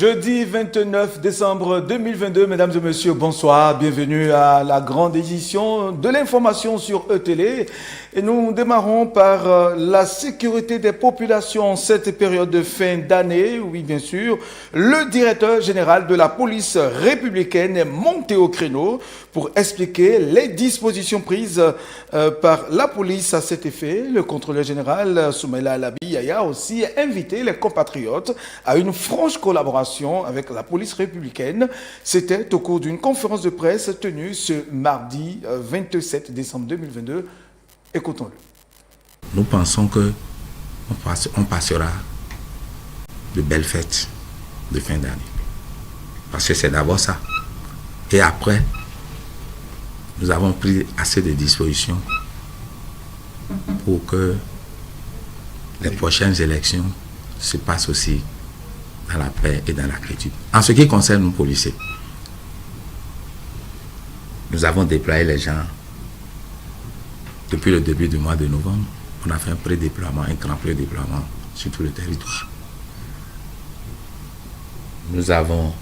Jeudi 29 décembre 2022, mesdames et messieurs, bonsoir, bienvenue à la grande édition de l'information sur E-Télé. Et nous démarrons par la sécurité des populations en cette période de fin d'année. Oui, bien sûr, le directeur général de la police républicaine est monté au créneau pour expliquer les dispositions prises par la police à cet effet. Le contrôleur général Soumaïla Alabi a aussi invité les compatriotes à une franche collaboration avec la police républicaine. C'était au cours d'une conférence de presse tenue ce mardi 27 décembre 2022. Écoutons-le. Nous pensons que on passera de belles fêtes de fin d'année. Parce que c'est d'abord ça. Et après, nous avons pris assez de dispositions pour que les prochaines élections se passent aussi dans la paix et dans la quiétude. En ce qui concerne nos policiers, nous avons déployé les gens depuis le début du mois de novembre. On a fait un pré-déploiement, un grand pré-déploiement sur tout le territoire. Nous avons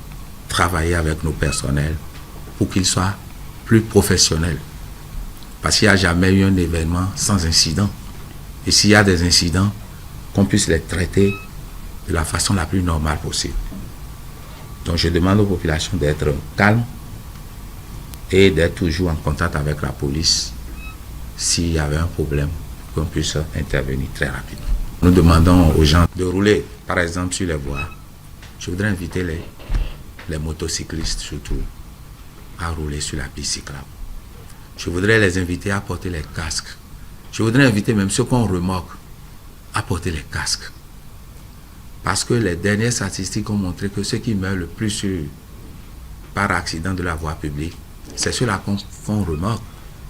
travaillé avec nos personnels pour qu'ils soient plus professionnels. Parce qu'il n'y a jamais eu un événement sans incident. Et s'il y a des incidents, qu'on puisse les traiter de la façon la plus normale possible. Donc je demande aux populations d'être calmes et d'être toujours en contact avec la police s'il y avait un problème, qu'on puisse intervenir très rapidement. Nous demandons aux gens de rouler, par exemple, sur les voies. Je voudrais inviter les motocyclistes surtout à rouler sur la piste cyclable. Je voudrais les inviter à porter les casques. Je voudrais inviter même ceux qu'on remorque à porter les casques. Parce que les dernières statistiques ont montré que ceux qui meurent le plus par accident de la voie publique, c'est ceux-là qu'on remorque,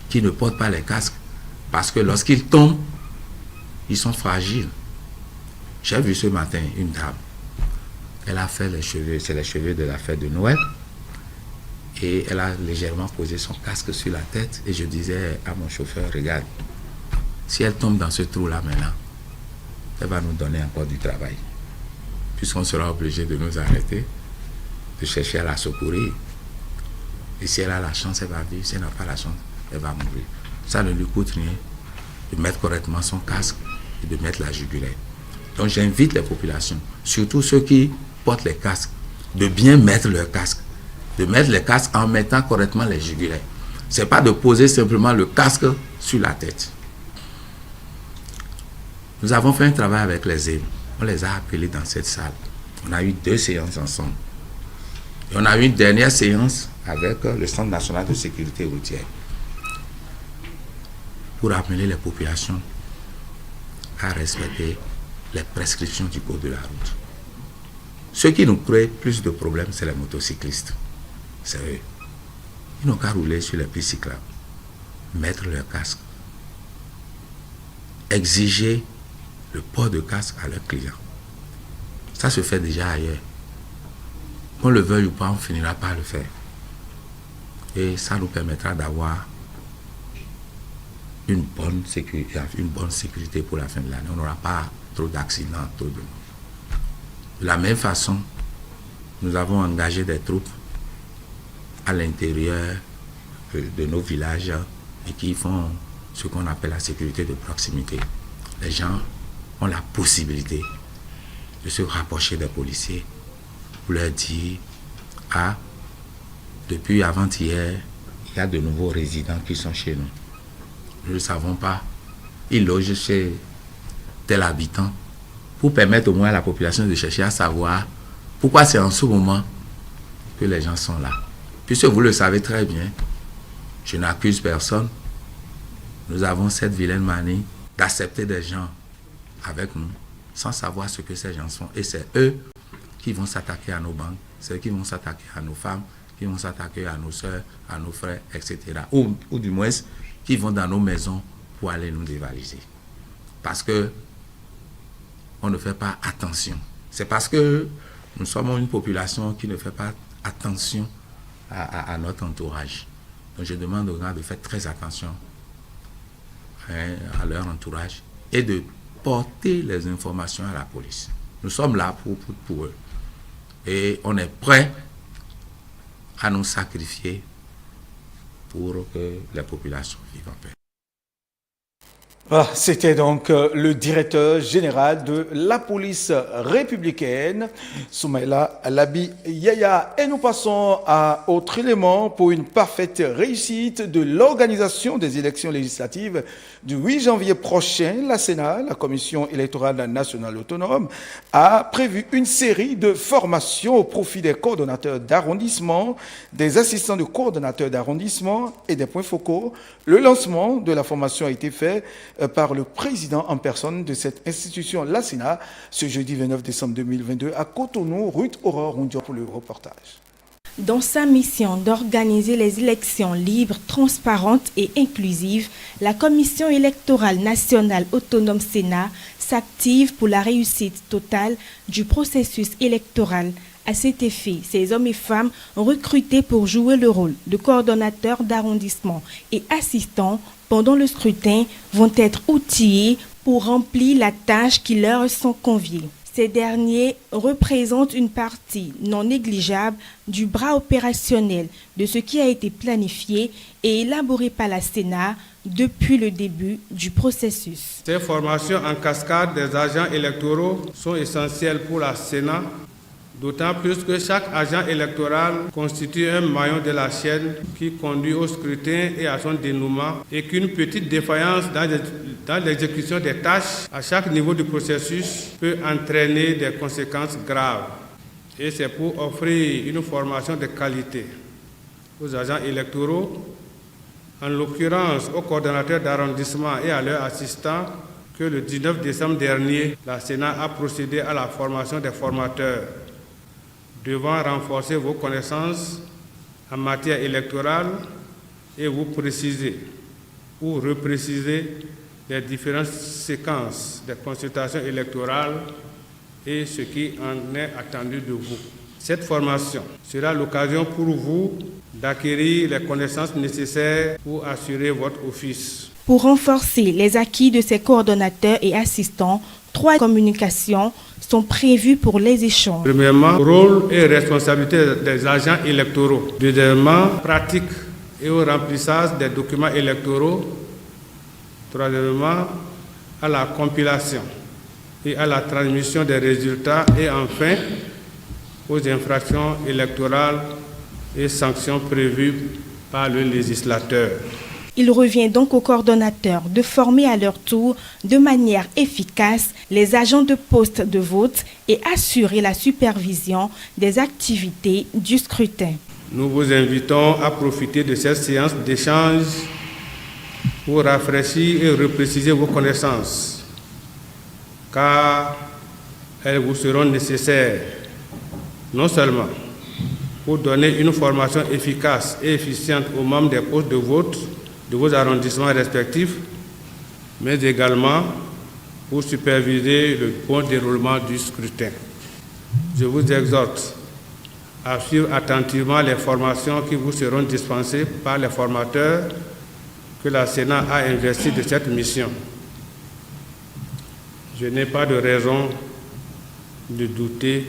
qui ne portent pas les casques. Parce que lorsqu'ils tombent, ils sont fragiles. J'ai vu ce matin une dame. Elle a fait les cheveux, c'est les cheveux de la fête de Noël. Et elle a légèrement posé son casque sur la tête. Et je disais à mon chauffeur, regarde, si elle tombe dans ce trou-là maintenant, elle va nous donner encore du travail. Puisqu'on sera obligé de nous arrêter, de chercher à la secourir. Et si elle a la chance, elle va vivre. Si elle n'a pas la chance, elle va mourir. Ça ne lui coûte rien de mettre correctement son casque et de mettre la jugulaire. Donc j'invite les populations, surtout ceux qui portent les casques, de bien mettre leur casque. De mettre les casques en mettant correctement les jugulaires. Ce n'est pas de poser simplement le casque sur la tête. Nous avons fait un travail avec les élus. On les a appelés dans cette salle. On a eu 2 séances ensemble. Et on a eu une dernière séance avec le Centre national de sécurité routière pour amener les populations à respecter les prescriptions du code de la route. Ceux qui nous créent plus de problèmes, c'est les motocyclistes. C'est eux. Ils n'ont qu'à rouler sur les pistes cyclables, mettre leur casque, exiger le port de casque à leurs clients. Ça se fait déjà ailleurs. Qu'on le veuille ou pas, on finira par le faire. Et ça nous permettra d'avoir une bonne sécurité pour la fin de l'année. On n'aura pas trop d'accidents, trop de morts. De la même façon, nous avons engagé des troupes à l'intérieur de nos villages et qui font ce qu'on appelle la sécurité de proximité. Les gens ont la possibilité de se rapprocher des policiers pour leur dire « Ah, depuis avant-hier, il y a de nouveaux résidents qui sont chez nous. Nous ne le savons pas. Ils logent chez tel habitant. » Pour permettre au moins à la population de chercher à savoir pourquoi c'est en ce moment que les gens sont là. Puisque vous le savez très bien, je n'accuse personne. Nous avons cette vilaine manie d'accepter des gens avec nous sans savoir ce que ces gens sont. Et c'est eux qui vont s'attaquer à nos banques, c'est eux qui vont s'attaquer à nos femmes, qui vont s'attaquer à nos soeurs, à nos frères, etc. Ou du moins, qui vont dans nos maisons pour aller nous dévaliser. Parce que on ne fait pas attention. C'est parce que nous sommes une population qui ne fait pas attention à notre entourage. Donc je demande aux gens de faire très attention à leur entourage et de porter les informations à la police. Nous sommes là pour eux. Et on est prêt à nous sacrifier pour que les populations vivent en paix. C'était donc le directeur général de la police républicaine, Soumaïla Labi Yaya. Et nous passons à autre élément pour une parfaite réussite de l'organisation des élections législatives du 8 janvier prochain. La Sénat, la Commission électorale nationale autonome, a prévu une série de formations au profit des coordonnateurs d'arrondissement, des assistants de coordonnateurs d'arrondissement et des points focaux. Le lancement de la formation a été fait par le président en personne de cette institution, la Sénat, ce jeudi 29 décembre 2022 à Cotonou, Ruth Aurore Rundia pour le reportage. Dans sa mission d'organiser les élections libres, transparentes et inclusives, la Commission électorale nationale autonome Sénat s'active pour la réussite totale du processus électoral. À cet effet, ces hommes et femmes recrutés pour jouer le rôle de coordonnateurs d'arrondissement et assistants pendant le scrutin vont être outillés pour remplir la tâche qui leur sont confiées. Ces derniers représentent une partie non négligeable du bras opérationnel de ce qui a été planifié et élaboré par la Sénat depuis le début du processus. Ces formations en cascade des agents électoraux sont essentielles pour la Sénat, d'autant plus que chaque agent électoral constitue un maillon de la chaîne qui conduit au scrutin et à son dénouement, et qu'une petite défaillance dans l'exécution des tâches à chaque niveau du processus peut entraîner des conséquences graves. Et c'est pour offrir une formation de qualité aux agents électoraux, en l'occurrence aux coordonnateurs d'arrondissement et à leurs assistants, que le 19 décembre dernier, la Sénat a procédé à la formation des formateurs, devant renforcer vos connaissances en matière électorale et vous préciser ou repréciser les différentes séquences des consultations électorales et ce qui en est attendu de vous. Cette formation sera l'occasion pour vous d'acquérir les connaissances nécessaires pour assurer votre office. Pour renforcer les acquis de ces coordonnateurs et assistants, 3 communications sont prévues pour les échanges. Premièrement, rôle et responsabilité des agents électoraux. Deuxièmement, pratique et au remplissage des documents électoraux. Troisièmement, à la compilation et à la transmission des résultats. Et enfin, aux infractions électorales et sanctions prévues par le législateur. Il revient donc aux coordonnateurs de former à leur tour de manière efficace les agents de poste de vote et assurer la supervision des activités du scrutin. Nous vous invitons à profiter de cette séance d'échange pour rafraîchir et repréciser vos connaissances, car elles vous seront nécessaires, non seulement pour donner une formation efficace et efficiente aux membres des postes de vote de vos arrondissements respectifs, mais également pour superviser le bon déroulement du scrutin. Je vous exhorte à suivre attentivement les formations qui vous seront dispensées par les formateurs que la Sénat a investis de cette mission. Je n'ai pas de raison de douter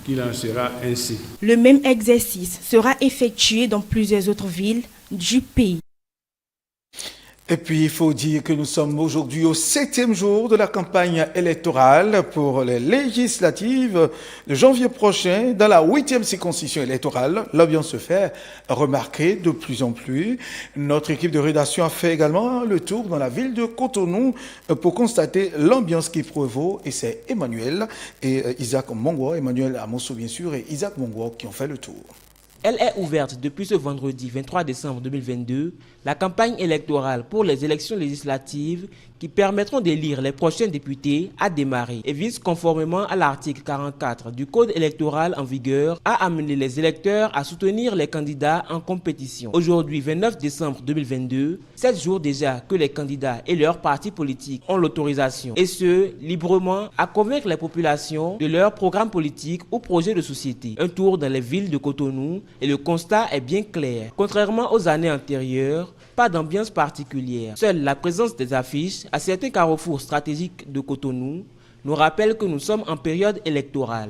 qu'il en sera ainsi. Le même exercice sera effectué dans plusieurs autres villes du pays. Et puis, il faut dire que nous sommes aujourd'hui au 7e jour de la campagne électorale pour les législatives de janvier prochain. Dans la 8e circonscription électorale, l'ambiance se fait remarquer de plus en plus. Notre équipe de rédaction a fait également le tour dans la ville de Cotonou pour constater l'ambiance qui prévaut. Et c'est Emmanuel et Isaac Mongwa, Emmanuel Amosso bien sûr, et Isaac Mongwa qui ont fait le tour. Elle est ouverte depuis ce vendredi 23 décembre 2022, la campagne électorale pour les élections législatives qui permettront d'élire les prochains députés a démarré et vise conformément à l'article 44 du Code électoral en vigueur à amener les électeurs à soutenir les candidats en compétition. Aujourd'hui, 29 décembre 2022, 7 jours déjà que les candidats et leurs partis politiques ont l'autorisation, et ce, librement, à convaincre les populations de leur programme politique ou projet de société. Un tour dans les villes de Cotonou et le constat est bien clair. Contrairement aux années antérieures, pas d'ambiance particulière. Seule la présence des affiches à certains carrefours stratégiques de Cotonou nous rappelle que nous sommes en période électorale.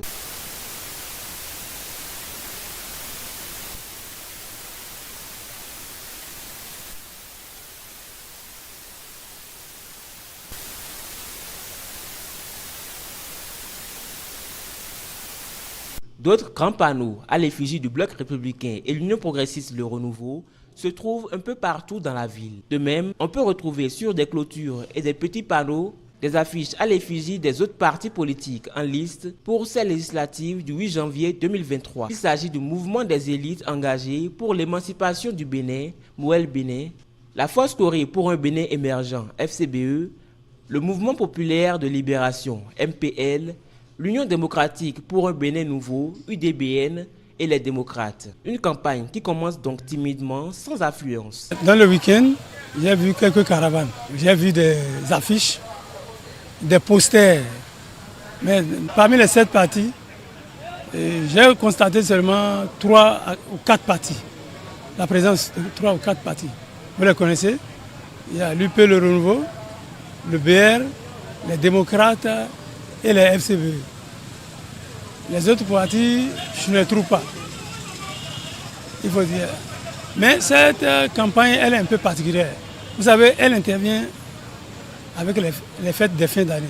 D'autres grands panneaux à l'effigie du Bloc républicain et l'Union progressiste Le Renouveau se trouvent un peu partout dans la ville. De même, on peut retrouver sur des clôtures et des petits panneaux des affiches à l'effigie des autres partis politiques en liste pour ces législatives du 8 janvier 2023. Il s'agit du mouvement des élites engagées pour l'émancipation du Bénin, Mouel Bénin, la Force Corée pour un Bénin émergent, FCBE, le Mouvement populaire de libération, MPL, l'Union démocratique pour un Bénin nouveau, UDBN, et les démocrates. Une campagne qui commence donc timidement, sans affluence. Dans le week-end, j'ai vu quelques caravanes. J'ai vu des affiches, des posters. Mais parmi les 7 partis, j'ai constaté seulement 3 ou 4 partis. La présence de 3 ou 4 partis. Vous les connaissez? Il y a l'UP Le Renouveau, le BR, les démocrates et les FCBE. Les autres partis, je ne les trouve pas. Il faut dire. Mais cette campagne, elle est un peu particulière. Vous savez, elle intervient avec les fêtes de fin d'année.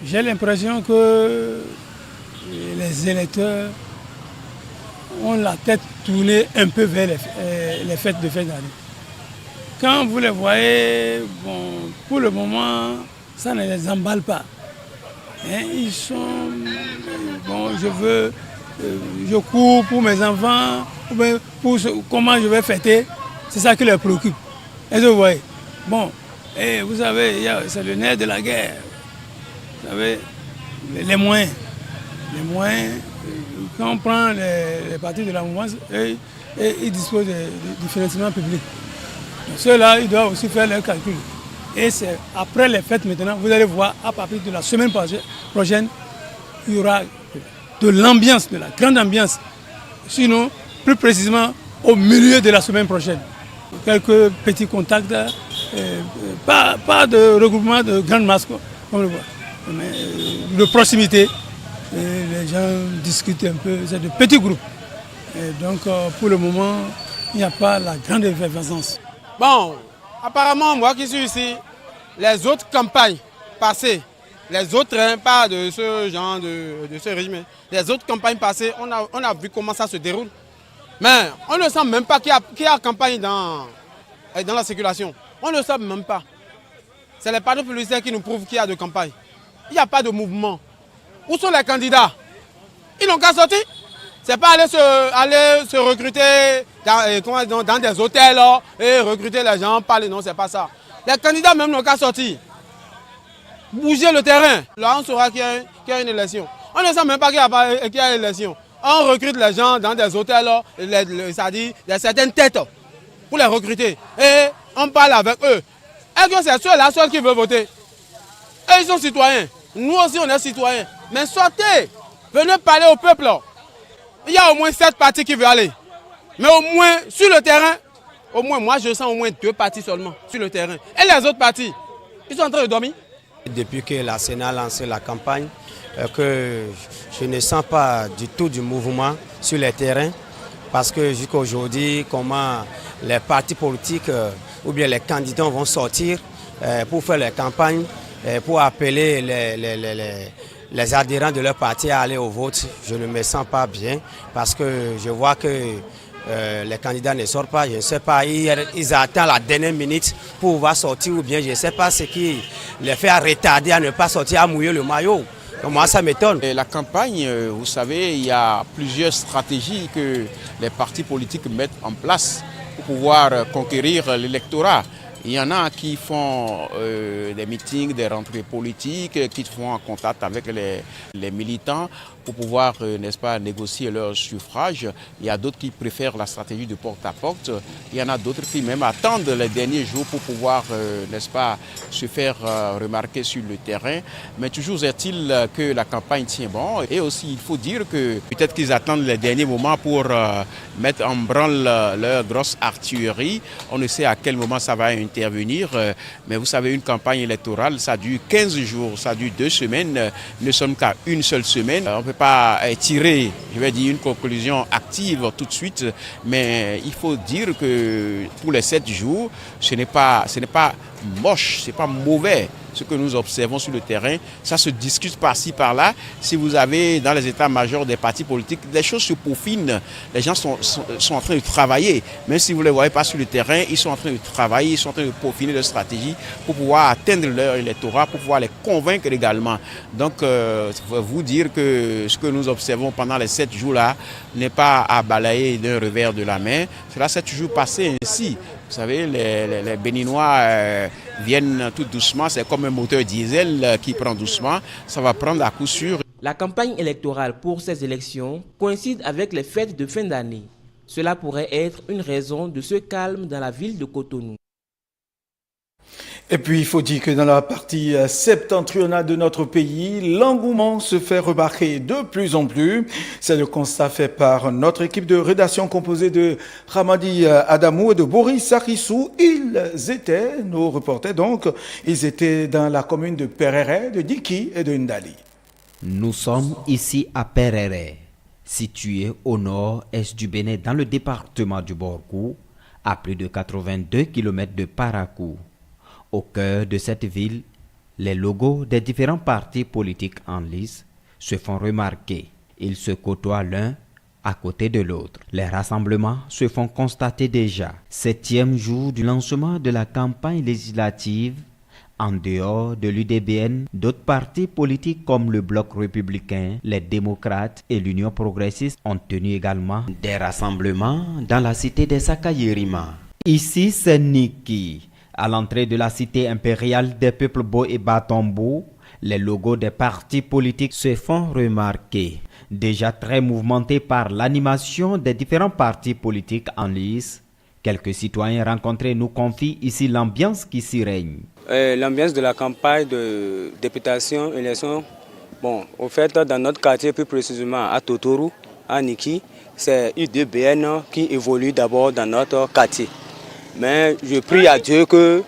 J'ai l'impression que les électeurs ont la tête tournée un peu vers les fêtes de fin d'année. Quand vous les voyez, bon, pour le moment, ça ne les emballe pas. Ils sont, bon, je cours pour mes enfants, pour comment je vais fêter, c'est ça qui les préoccupe. Est-ce que vous voyez? Bon, et vous savez, c'est le nerf de la guerre. Vous savez, les moyens. Quand on prend les partis de la mouvance, ils disposent du financement public. Ceux-là, ils doivent aussi faire leurs calculs. Et c'est après les fêtes maintenant, vous allez voir, à partir de la semaine prochaine, il y aura de l'ambiance, de la grande ambiance. Sinon, plus précisément, au milieu de la semaine prochaine. Quelques petits contacts, pas de regroupement de grandes masses, comme le voit, mais de proximité. Et les gens discutent un peu, c'est de petits groupes. Et donc, pour le moment, il n'y a pas la grande effervescence. Bon, apparemment, moi qui suis ici, les autres campagnes passées, les autres, pas de ce genre, de ce régime, les autres campagnes passées, on a vu comment ça se déroule. Mais on ne sent même pas qu'il y a campagne dans la circulation. On ne le sait même pas. C'est les panneaux publicitaires qui nous prouvent qu'il y a de campagne. Il n'y a pas de mouvement. Où sont les candidats? Ils n'ont qu'à sortir. Ce n'est pas aller se recruter dans des hôtels et recruter les gens, parler. Non, ce n'est pas ça. Les candidats même n'ont qu'à sortir. Bouger le terrain. Là, on saura qu'il y a une élection. On ne sait même pas qu'il y a une élection. On recrute les gens dans des hôtels, c'est-à-dire il y a certaines têtes pour les recruter. Et on parle avec eux. Est-ce que c'est ceux-là seuls qui veulent voter? Et ils sont citoyens. Nous aussi, on est citoyens. Mais sortez, venez parler au peuple. Il y a au moins 7 partis qui veulent aller. Mais au moins, sur le terrain, au moins, moi, je sens au moins 2 partis seulement sur le terrain. Et les autres partis, ils sont en train de dormir. Depuis que la Sénat a lancé la campagne, que je ne sens pas du tout du mouvement sur les terrains. Parce que jusqu'à aujourd'hui, comment les partis politiques ou bien les candidats vont sortir pour faire les campagnes, pour appeler les adhérents de leur parti à aller au vote, je ne me sens pas bien parce que je vois que les candidats ne sortent pas, je ne sais pas, ils attendent la dernière minute pour pouvoir sortir ou bien je ne sais pas ce qui les fait retarder à ne pas sortir, à mouiller le maillot. Donc moi ça m'étonne. La campagne, vous savez, il y a plusieurs stratégies que les partis politiques mettent en place pour pouvoir conquérir l'électorat. Il y en a qui font des meetings, des rentrées politiques, qui font en contact avec les militants pour pouvoir, n'est-ce pas, négocier leur suffrage. Il y a d'autres qui préfèrent la stratégie de porte-à-porte. Il y en a d'autres qui même attendent les derniers jours pour pouvoir, n'est-ce pas, se faire remarquer sur le terrain. Mais toujours est-il que la campagne tient bon. Et aussi, il faut dire que peut-être qu'ils attendent les derniers moments pour mettre en branle leur grosse artillerie. On ne sait à quel moment ça va intervenir. Mais vous savez, une campagne électorale, ça dure 15 jours, ça dure 2 semaines. Nous ne sommes qu'à une seule semaine. On ne peut pas tirer, je vais dire, une conclusion active tout de suite. Mais il faut dire que pour les 7 jours, ce n'est pas moche, ce n'est pas mauvais. ce que nous observons sur le terrain, ça se discute par-ci, par-là. Si vous avez dans les états-majors des partis politiques, les choses se peaufinent, les gens sont en train de travailler. Même si vous ne les voyez pas sur le terrain, ils sont en train de travailler, ils sont en train de peaufiner leur stratégie pour pouvoir atteindre leur électorat, pour pouvoir les convaincre également. Donc, vous dire que ce que nous observons pendant les 7 jours-là n'est pas à balayer d'un revers de la main. Cela s'est toujours passé ainsi. Vous savez, les Béninois viennent tout doucement, c'est comme un moteur diesel qui prend doucement, ça va prendre à coup sûr. La campagne électorale pour ces élections coïncide avec les fêtes de fin d'année. Cela pourrait être une raison de ce calme dans la ville de Cotonou. Et puis, il faut dire que dans la partie septentrionale de notre pays, l'engouement se fait remarquer de plus en plus. C'est le constat fait par notre équipe de rédaction composée de Ramadi Adamou et de Boris Sarissou. Ils étaient, nos reporters donc, ils étaient dans la commune de Perere, de Diki et de Ndali. Nous sommes ici à Perere, situé au nord-est du Bénin dans le département du Borgou, à plus de 82 km de Parakou. Au cœur de cette ville, les logos des différents partis politiques en lice se font remarquer. Ils se côtoient l'un à côté de l'autre. Les rassemblements se font constater déjà. 7e jour du lancement de la campagne législative. En dehors de l'UDBN, d'autres partis politiques comme le Bloc républicain, les démocrates et l'Union progressiste ont tenu également des rassemblements dans la cité des Sakayerima. Ici, c'est Niki. À l'entrée de la cité impériale des peuples Bo et Batombo, les logos des partis politiques se font remarquer. Déjà très mouvementés par l'animation des différents partis politiques en lice, quelques citoyens rencontrés nous confient ici l'ambiance qui s'y règne. L'ambiance de la campagne de députation, élection, au fait, dans notre quartier, plus précisément à Totoro, à Niki, c'est UDBN qui évolue d'abord dans notre quartier. Mais je prie à Dieu que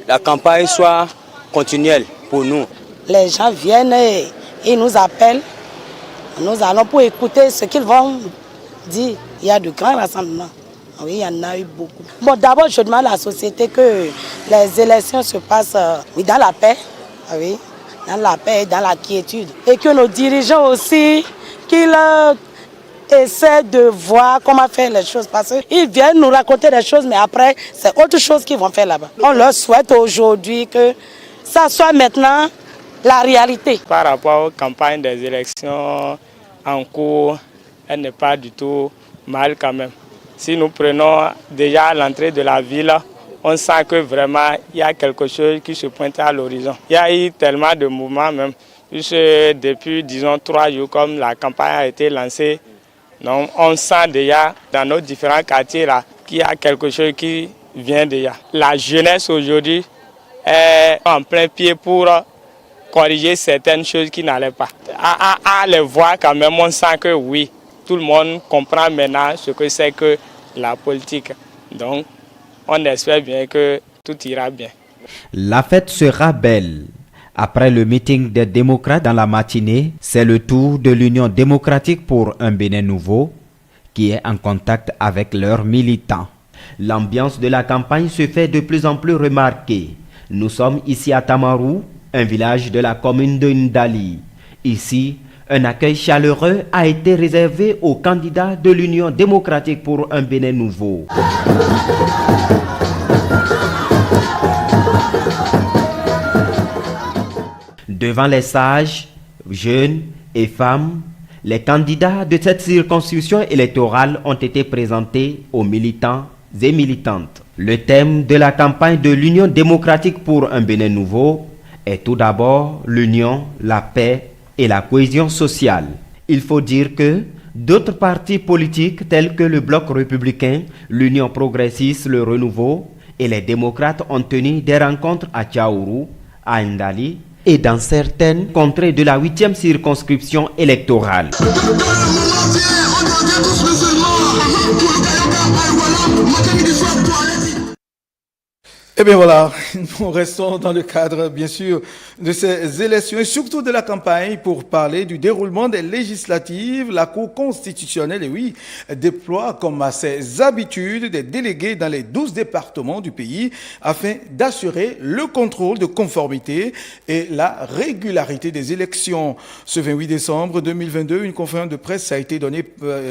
la campagne soit continuelle pour nous. Les gens viennent et ils nous appellent. Nous allons pour écouter ce qu'ils vont dire. Il y a de grands rassemblements. Oui, il y en a eu beaucoup. Bon, d'abord, je demande à la société que les élections se passent dans la paix. Oui, dans la paix et dans la quiétude. Et que nos dirigeants aussi, qu'ils essaient de voir comment faire les choses. Parce qu'ils viennent nous raconter des choses, mais après, c'est autre chose qu'ils vont faire là-bas. On leur souhaite aujourd'hui que ça soit maintenant la réalité. Par rapport aux campagnes des élections en cours, elle n'est pas du tout mal quand même. Si nous prenons déjà à l'entrée de la ville, on sent que vraiment il y a quelque chose qui se pointe à l'horizon. Il y a eu tellement de mouvements même. Depuis, disons, 3 jours, comme la campagne a été lancée, donc on sent déjà dans nos différents quartiers là qu'il y a quelque chose qui vient déjà. La jeunesse aujourd'hui est en plein pied pour corriger certaines choses qui n'allaient pas. À les voir quand même, on sent que oui, tout le monde comprend maintenant ce que c'est que la politique. Donc, on espère bien que tout ira bien. La fête sera belle. Après le meeting des démocrates dans la matinée, c'est le tour de l'Union démocratique pour un Bénin nouveau qui est en contact avec leurs militants. L'ambiance de la campagne se fait de plus en plus remarquer. Nous sommes ici à Tamarou, un village de la commune de Ndali. Ici, un accueil chaleureux a été réservé aux candidats de l'Union démocratique pour un Bénin nouveau. Devant les sages, jeunes et femmes, les candidats de cette circonscription électorale ont été présentés aux militants et militantes. Le thème de la campagne de l'Union démocratique pour un Bénin nouveau est tout d'abord l'union, la paix et la cohésion sociale. Il faut dire que d'autres partis politiques tels que le Bloc républicain, l'Union progressiste, le Renouveau et les démocrates ont tenu des rencontres à Tchaourou, à Ndali et dans certaines contrées de la 8e circonscription électorale. Eh bien voilà, nous restons dans le cadre, bien sûr, de ces élections et surtout de la campagne pour parler du déroulement des législatives. La Cour constitutionnelle, et oui, déploie comme à ses habitudes des délégués dans les 12 départements du pays afin d'assurer le contrôle de conformité et la régularité des élections. Ce 28 décembre 2022, une conférence de presse a été donnée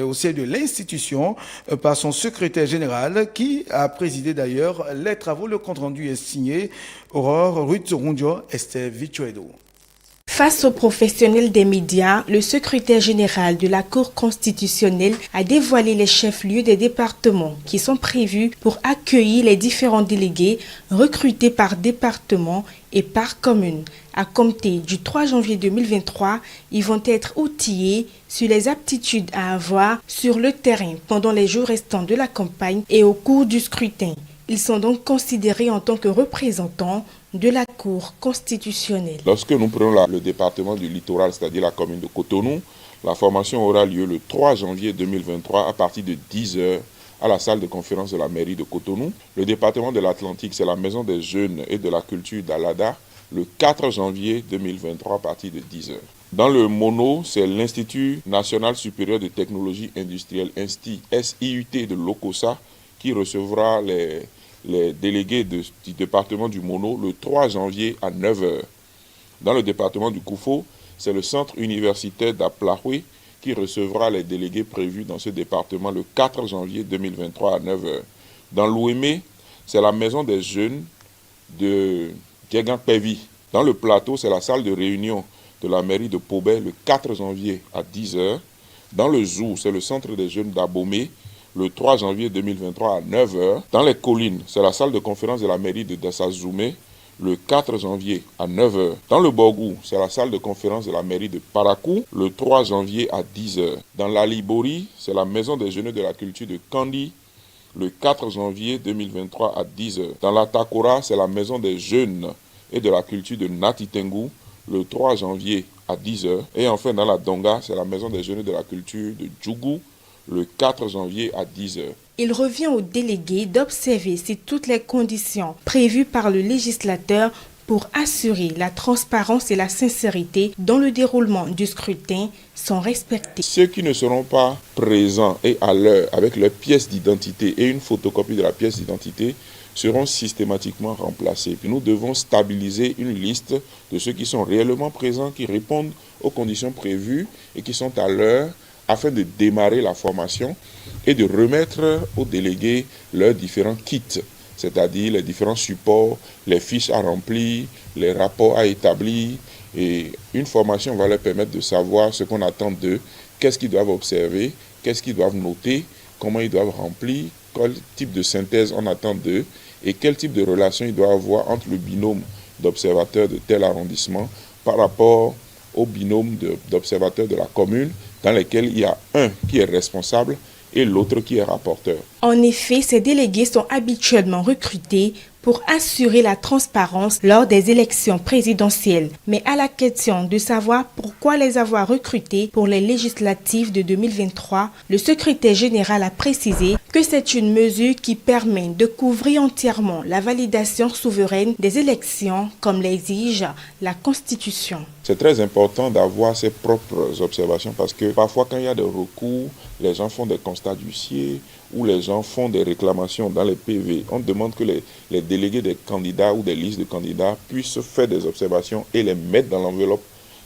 au sein de l'institution par son secrétaire général qui a présidé d'ailleurs les travaux. Le compte rendu est signé Aurore Ruth-Rundio, Esther Vichuedo. Face aux professionnels des médias, le secrétaire général de la Cour constitutionnelle a dévoilé les chefs-lieux des départements qui sont prévus pour accueillir les différents délégués recrutés par département et par commune. À compter du 3 janvier 2023, ils vont être outillés sur les aptitudes à avoir sur le terrain pendant les jours restants de la campagne et au cours du scrutin. Ils sont donc considérés en tant que représentants de la Cour constitutionnelle. Lorsque nous prenons le département du littoral, c'est-à-dire la commune de Cotonou, la formation aura lieu le 3 janvier 2023 à partir de 10h à la salle de conférence de la mairie de Cotonou. Le département de l'Atlantique, c'est la maison des jeunes et de la culture d'Alada, le 4 janvier 2023 à partir de 10h. Dans le Mono, c'est l'Institut national supérieur de technologie industrielle, SIUT de Lokossa, qui recevra les délégués du département du Mono le 3 janvier à 9h. Dans le département du Koufo, c'est le centre universitaire d'Aplahoué qui recevra les délégués prévus dans ce département le 4 janvier 2023 à 9h. Dans l'Ouémé, c'est la maison des jeunes de Diegan-Pévi. Dans le Plateau, c'est la salle de réunion de la mairie de Pobé le 4 janvier à 10h. Dans le Zou, c'est le centre des jeunes d'Abomé le 3 janvier 2023 à 9h. Dans les collines, c'est la salle de conférence de la mairie de Dassazoumé le 4 janvier à 9h. Dans le Borgou, c'est la salle de conférence de la mairie de Parakou le 3 janvier à 10h. Dans l'Alibori, c'est la maison des jeunes de la culture de Kandi le 4 janvier 2023 à 10h. Dans la Takora, c'est la maison des jeunes et de la culture de Natitengu le 3 janvier à 10h. Et enfin, dans la Donga, c'est la maison des jeunes de la culture de Djougou le 4 janvier à 10h. Il revient aux délégués d'observer si toutes les conditions prévues par le législateur pour assurer la transparence et la sincérité dans le déroulement du scrutin sont respectées. Ceux qui ne seront pas présents et à l'heure avec leur pièce d'identité et une photocopie de la pièce d'identité seront systématiquement remplacés. Puis nous devons stabiliser une liste de ceux qui sont réellement présents, qui répondent aux conditions prévues et qui sont à l'heure, afin de démarrer la formation et de remettre aux délégués leurs différents kits, c'est-à-dire les différents supports, les fiches à remplir, les rapports à établir. Et une formation va leur permettre de savoir ce qu'on attend d'eux, qu'est-ce qu'ils doivent observer, qu'est-ce qu'ils doivent noter, comment ils doivent remplir, quel type de synthèse on attend d'eux et quel type de relation ils doivent avoir entre le binôme d'observateurs de tel arrondissement par rapport au binôme d'observateurs de la commune, dans lesquels il y a un qui est responsable et l'autre qui est rapporteur. En effet, ces délégués sont habituellement recrutés pour assurer la transparence lors des élections présidentielles. Mais à la question de savoir pourquoi les avoir recrutés pour les législatives de 2023, le secrétaire général a précisé que c'est une mesure qui permet de couvrir entièrement la validation souveraine des élections comme l'exige la Constitution. C'est très important d'avoir ses propres observations parce que parfois quand il y a des recours, les gens font des constats d'huissier ou les gens font des réclamations dans les PV. On demande que les délégués des candidats ou des listes de candidats puissent faire des observations et les mettre dans l'enveloppe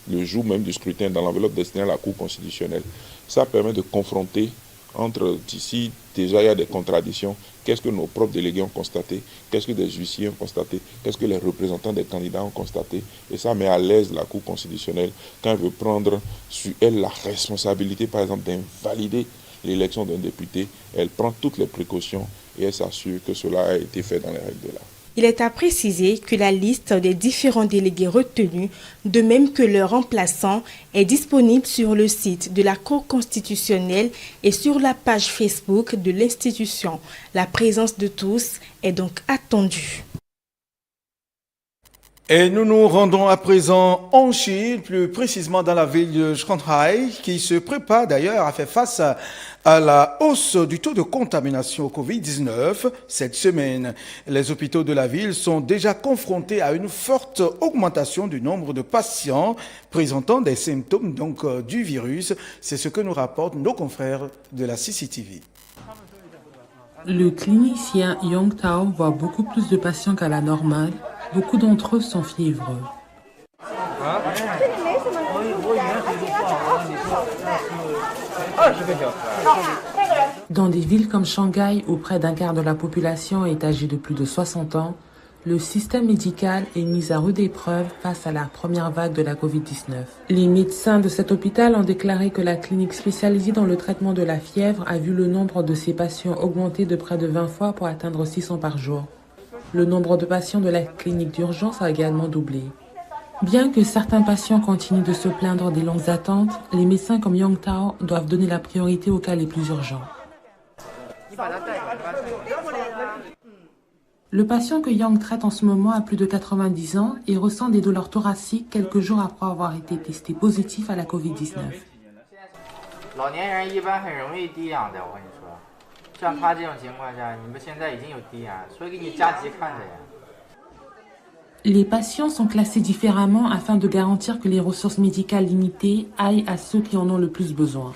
le jour même du scrutin, dans l'enveloppe destinée à la Cour constitutionnelle. Ça permet de confronter entre, si déjà il y a des contradictions, qu'est-ce que nos propres délégués ont constaté, qu'est-ce que des huissiers ont constaté, qu'est-ce que les représentants des candidats ont constaté. Et ça met à l'aise la Cour constitutionnelle quand elle veut prendre sur elle la responsabilité, par exemple, d'invalider l'élection d'un député. Elle prend toutes les précautions et elle s'assure que cela a été fait dans les règles de l'art. Il est à préciser que la liste des différents délégués retenus, de même que leurs remplaçants, est disponible sur le site de la Cour constitutionnelle et sur la page Facebook de l'institution. La présence de tous est donc attendue. Et nous nous rendons à présent en Chine, plus précisément dans la ville de Shanghai, qui se prépare d'ailleurs à faire face à la hausse du taux de contamination au Covid-19 cette semaine. Les hôpitaux de la ville sont déjà confrontés à une forte augmentation du nombre de patients présentant des symptômes du virus. C'est ce que nous rapportent nos confrères de la CCTV. Le clinicien Yong Tao voit beaucoup plus de patients qu'à la normale. Beaucoup d'entre eux sont fiévreux. Dans des villes comme Shanghai, où près d'un quart de la population est âgée de plus de 60 ans, le système médical est mis à rude épreuve face à la première vague de la Covid-19. Les médecins de cet hôpital ont déclaré que la clinique spécialisée dans le traitement de la fièvre a vu le nombre de ses patients augmenter de près de 20 fois pour atteindre 600 par jour. Le nombre de patients de la clinique d'urgence a également doublé. Bien que certains patients continuent de se plaindre des longues attentes, les médecins comme Yong Tao doivent donner la priorité aux cas les plus urgents. Le patient que Yang traite en ce moment a plus de 90 ans et ressent des douleurs thoraciques quelques jours après avoir été testé positif à la Covid-19. Les patients sont classés différemment afin de garantir que les ressources médicales limitées aillent à ceux qui en ont le plus besoin.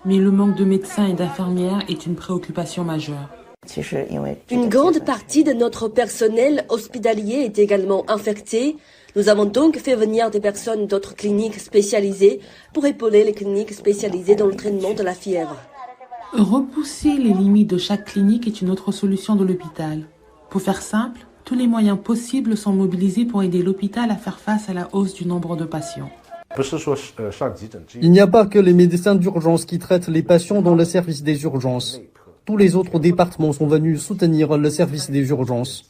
Mais le manque de médecins et d'infirmières est une préoccupation majeure. Une grande partie de notre personnel hospitalier est également infectée. Nous avons donc fait venir des personnes d'autres cliniques spécialisées pour épauler les cliniques spécialisées dans le traitement de la fièvre. Repousser les limites de chaque clinique est une autre solution de l'hôpital. Pour faire simple, tous les moyens possibles sont mobilisés pour aider l'hôpital à faire face à la hausse du nombre de patients. Il n'y a pas que les médecins d'urgence qui traitent les patients dans le service des urgences. Tous les autres départements sont venus soutenir le service des urgences.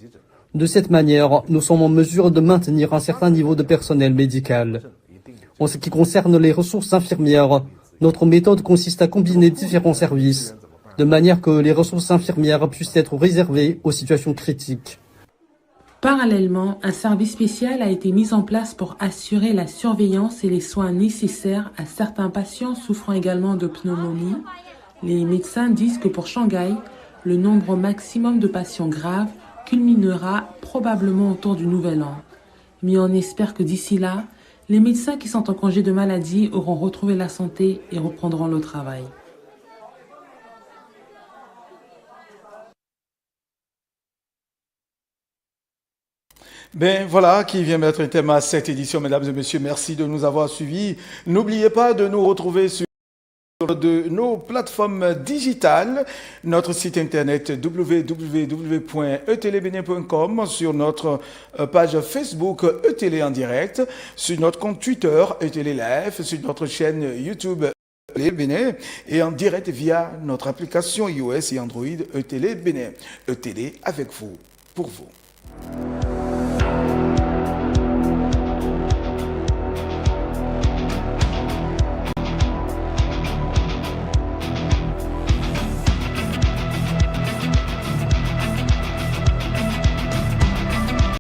De cette manière, nous sommes en mesure de maintenir un certain niveau de personnel médical. En ce qui concerne les ressources infirmières, notre méthode consiste à combiner différents services, de manière que les ressources infirmières puissent être réservées aux situations critiques. Parallèlement, un service spécial a été mis en place pour assurer la surveillance et les soins nécessaires à certains patients souffrant également de pneumonie. Les médecins disent que pour Shanghai, le nombre maximum de patients graves culminera probablement autour du Nouvel An. Mais on espère que d'ici là, les médecins qui sont en congé de maladie auront retrouvé la santé et reprendront le travail. Ben voilà qui vient mettre un thème à cette édition, mesdames et messieurs. Merci de nous avoir suivis. N'oubliez pas de nous retrouver sur de nos plateformes digitales, notre site internet www.etelebene.com, sur notre page Facebook ETélé en direct, sur notre compte Twitter ETélé Live, sur notre chaîne YouTube ETélé Bénin et en direct via notre application iOS et Android ETélé Bénin. ETélé avec vous, pour vous.